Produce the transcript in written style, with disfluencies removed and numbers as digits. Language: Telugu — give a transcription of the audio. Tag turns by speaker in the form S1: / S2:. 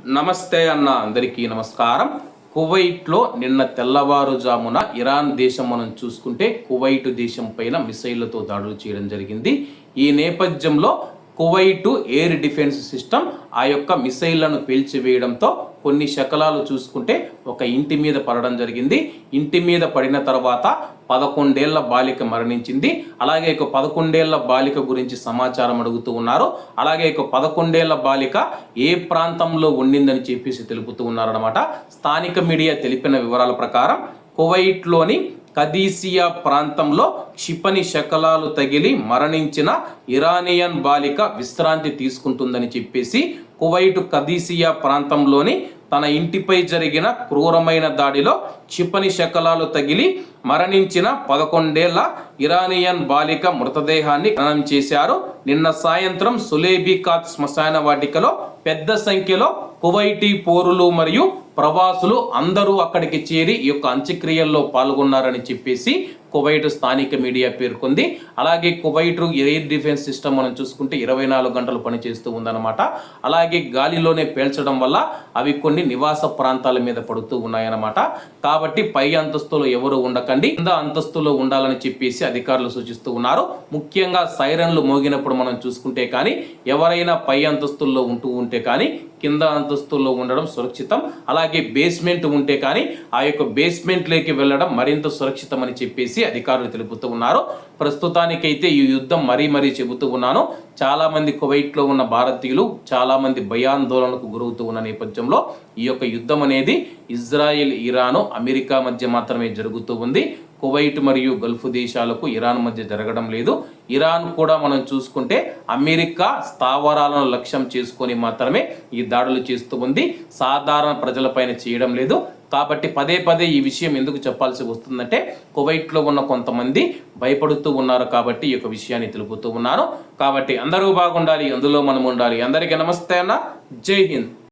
S1: నమస్తే అన్న అందరికీ నమస్కారం. కువైట్లో నిన్న తెల్లవారుజామున ఇరాన్ దేశం మనం చూసుకుంటే కువైట్ దేశం పైన మిసైళ్లతో దాడులు చేయడం జరిగింది. ఈ నేపథ్యంలో కువైటు ఎయిర్ డిఫెన్స్ సిస్టమ్ ఆ యొక్క మిసైళ్లను పేల్చివేయడంతో కొన్ని శకలాలు చూసుకుంటే ఒక ఇంటి మీద పడడం జరిగింది. ఇంటి మీద పడిన తర్వాత 11 ఏళ్ల బాలిక మరణించింది. అలాగే ఒక 11 ఏళ్ల బాలిక గురించి సమాచారం అడుగుతూ ఉన్నారు. అలాగే ఒక 11 ఏళ్ల బాలిక ఏ ప్రాంతంలో ఉండిందని చెప్పేసి తెలుపుతూ ఉన్నారన్నమాట. స్థానిక మీడియా తెలిపిన వివరాల ప్రకారం కువైట్లోని కదీసియా ప్రాంతంలో క్షిపణి శకలాలు తగిలి మరణించిన ఇరానియన్ బాలిక విశ్రాంతి తీసుకుంటుందని చెప్పేసి కువైట్ కదీసియా ప్రాంతంలోని తన ఇంటిపై జరిగిన క్రూరమైన దాడిలో క్షిపణి శకలాలు తగిలి మరణించిన 11 ఏళ్ల ఇరానియన్ బాలిక మృతదేహాన్ని ఖననం చేశారు. నిన్న సాయంత్రం సులేబికాత్ శ్మశాన వాటికలో పెద్ద సంఖ్యలో కువైటీ పౌరులు మరియు ప్రవాసులు అందరూ అక్కడికి చేరి ఈ యొక్క అంత్యక్రియల్లో పాల్గొన్నారని చెప్పేసి కువైట్ స్థానిక మీడియా పేర్కొంది. అలాగే కువైట్ ఎయిర్ డిఫెన్స్ సిస్టమ్ మనం చూసుకుంటే 24 గంటలు పనిచేస్తూ ఉందన్నమాట. అలాగే గాలిలోనే పేల్చడం వల్ల అవి కొన్ని నివాస ప్రాంతాల మీద పడుతూ ఉన్నాయన్నమాట. కాబట్టి పై అంతస్తులో ఎవరు ఉండకండి, కింద అంతస్తులో ఉండాలని చెప్పేసి అధికారులు సూచిస్తూ ఉన్నారు. ముఖ్యంగా సైరన్లు మోగినప్పుడు మనం చూసుకుంటే కానీ ఎవరైనా పై అంతస్తుల్లో ఉంటే కానీ కింద అంతస్తుల్లో ఉండడం సురక్షితం. అలాగే బేస్మెంట్ ఉంటే కానీ ఆ యొక్క బేస్మెంట్లోకి వెళ్ళడం మరింత సురక్షితం అని చెప్పేసి అధికారులు తెలుపుతూ ఉన్నారు. ప్రస్తుతానికైతే ఈ యుద్ధం మరీ చెబుతూ ఉన్నాను. చాలా మంది కువైట్లో ఉన్న భారతీయులు చాలా మంది భయాందోళనకు గురవుతూ ఉన్న నేపథ్యంలో ఈ యొక్క యుద్ధం అనేది ఇజ్రాయెల్, ఇరాను, అమెరికా మధ్య మాత్రమే జరుగుతూ ఉంది. కువైట్ మరియు గల్ఫ్ దేశాలకు ఇరాన్ మధ్య జరగడం లేదు. ఇరాన్ కూడా మనం చూసుకుంటే అమెరికా స్థావరాలను లక్ష్యం చేసుకొని మాత్రమే ఈ దాడులు చేస్తూ ఉంది, సాధారణ ప్రజలపైన చేయడం లేదు. కాబట్టి పదే ఈ విషయం ఎందుకు చెప్పాల్సి వస్తుందంటే కువైట్లో ఉన్న కొంతమంది భయపడుతూ ఉన్నారు కాబట్టి ఈ యొక్క విషయాన్ని తెలుపుతూ ఉన్నాను. కాబట్టి అందరూ బాగుండాలి, అందులో మనం ఉండాలి. అందరికీ నమస్తే అన్న, జై హింద్.